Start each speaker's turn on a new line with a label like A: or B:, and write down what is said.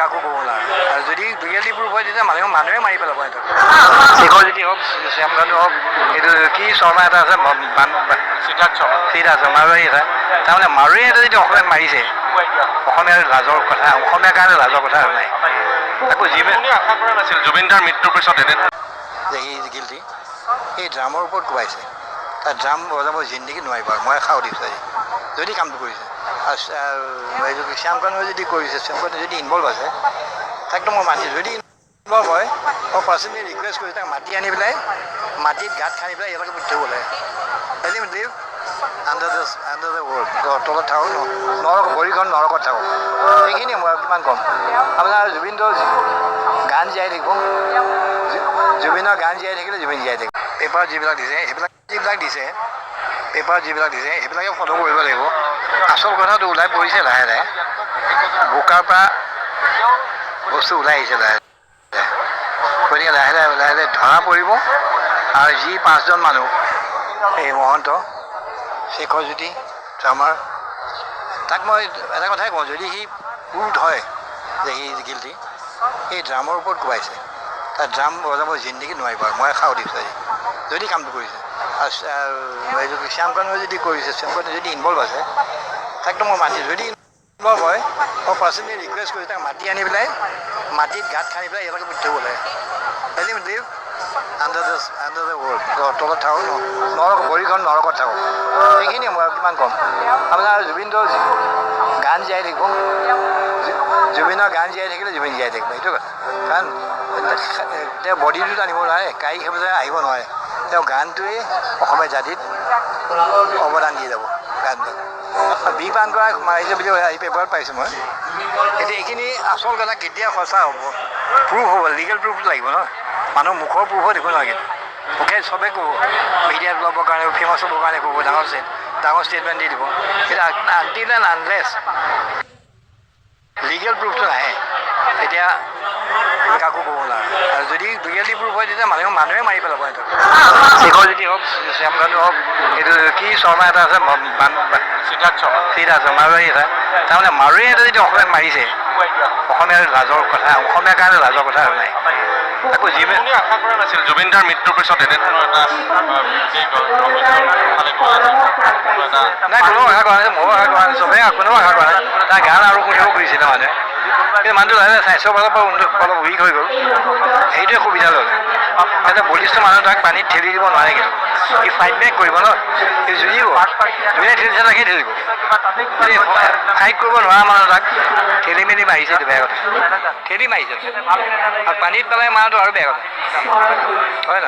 A: কাকো ক'ব নোৱাৰে আৰু যদি ৰিয়েলি প্ৰুফ হয় তেতিয়া মানুহে মাৰি পেলাব সিহঁতক শেখৰ যদি হওক শ্যামকানু হওক এইটো কি শৰ্মা এটা আছে সিদ্ধাৰ্থ মাৰোৱাৰী এটা তাৰমানে মাৰোৱাৰী এটা যদি অসমীয়াক মাৰিছে অসমীয়াৰ লাজৰ কথা অসমীয়াৰ কাৰণে লাজৰ কথা নাই আকৌ
B: আশা কৰা নাছিল জুবিন দাৰ মৃত্যুৰ পিছত এনে
A: যে হি ইজ গিল্টি সেই ড্ৰামৰ ওপৰত কোবাইছে তাৰ ড্ৰাম বজাব জিন্দগী নোৱাৰিব আৰু মই সাও দিছোঁ আজি যদি কামটো কৰিছে আৰু শ্যামকানুৱে যদি কৰিছে শ্যামকানু যদি ইনভল্ভ আছে তাকতো মই মাতি যদি ইনভল্ভ হয় মই পাৰ্চনেলি ৰিকুৱেষ্ট কৰিছোঁ তাক মাতি আনি পেলাই মাটিত গাঁত খান্দি পেলাই ইয়ালৈকে পঠিয়াব লাগে any leave under the world তলত থাকক ভৰিখন নৰকত থাকক সেইখিনিয়ে মই কিমান ক'ম আপোনাৰ জুবিনৰ গান জীয়াই থাকিব জুবিনৰ গান জীয়াই থাকিলে জুবিন জীয়াই থাকিব পেপাৰত যিবিলাক দিছে সেইবিলাকে ফটো কৰিব লাগিব আচল কথাটো ওলাই পৰিছে লাহে লাহে বোকাৰ পৰা বস্তু ওলাই আহিছে লাহে গতিকে লাহে লাহে ধৰা পৰিব আৰু যি 5জন মানুহ এই মহন্ত শেখৰজ্যোতি আমাৰ তাক মই এটা কথাই কওঁ যদি সি প্ৰুভড হয় যে হি ইজ গিল্টি সেই ড্ৰামৰ ওপৰত কোবাইছে তাৰ ড্ৰাম বজাব জিন্দগী নোৱাৰিব আৰু মই সাও দিছোঁ আজি যদি কামটো কৰিছে আৰু শ্যামকানুৱে যদি কৰিছে শ্যামকানু যদি ইনভল্ভ আছে তাকতো মই মাতি যদি ইনভল্ভ হয় মই পাৰ্চনেলি ৰিকুৱেষ্ট কৰিছোঁ তাক মাতি আনি পেলাই মাটিত গাঁত খান্দি পেলাই ইয়ালৈকে পঠিয়াব লাগে any leave under the world তলত থাকক ভৰিখন নৰকত থাকক সেইখিনিয়ে মই কিমান ক'ম আপোনাৰ জুবিনৰ গান জীয়াই থাকিব জুবিনৰ গান জীয়াই থাকিলে জুবিন জীয়াই থাকিব এইটো কথা কাৰণ তেওঁ বডিটোত আনিব নোৱাৰে কায়িক হিচাপে আহিব নোৱাৰে তেওঁ গানটোৱে অসমীয়া জাতিত অৱদান দি যাব গানটো বিপান কৰা মাৰিছে বুলি আহি পেপাৰত পাইছোঁ মই এতিয়া এইখিনি আচল কথা কেতিয়া সঁচা হ'ব প্ৰুফ হ'ব লিগেল প্ৰুফ লাগিব ন মানুহৰ মুখৰ প্ৰুফো দিব নোৱাৰে কিন্তু মুখে চবেই ক'ব মিডিয়াত ওলাবৰ কাৰণে ফেমাছ হ'বৰ কাৰণে ক'ব ডাঙৰ ষ্টেটমেণ্ট দি দিব কিন্তু আনটিল এণ্ড আনলেছ লিগেল প্ৰুফটো নাহে তেতিয়া কাকো ক'ব নোৱাৰে আৰু যদি ৰিয়েলি প্ৰুফ হয় তেতিয়া মানুহে মাৰি পেলাব সিহঁতক শেখৰজ্যোতি হওক শ্যামকানু হওক এইটো কি শৰ্মা এটা আছে সিদ্ধাৰ্থ মাৰোৱাৰী এটা তাৰমানে মাৰোৱাৰী এটা যদি অসমীয়াক মাৰিছে অসমীয়াৰ লাজৰ কথা অসমীয়াৰ কাৰণে লাজৰ কথা নাই আকৌ
B: আশা কৰা নাছিল জুবিন দাৰ মৃত্যুৰ পিছত এনেধৰণৰ
A: নাই কোনেও আশা কৰা নাই ময়ো আশা কৰা নাই চবেই কোনেও আশা কৰা নাই তাৰ গান আৰু শুনিব খুজিছিলে মানুহে কিন্তু মানুহটো লাহে লাহে স্বাস্থ্যৰ ফালৰ পৰা অলপ উইক হৈ গ'ল সেইটোৱে সুবিধা ল'লে এটা বলিষ্ঠ মানুহ তাক পানীত ঠেলি দিব নোৱাৰে কিন্তু সি ফাইট বেক কৰিব ন সি যুঁজিব যোনে ঠেলিছে তাকেই ঠেলিব ফাইট কৰিব নোৱাৰা মানুহ তাক ঠেলি মেলি মাৰিছে এইটো বেয়া কথা ঠেলি মাৰিছে আৰু পানীত পেলাই মাৰাটো আৰু বেয়া কথা হয় ন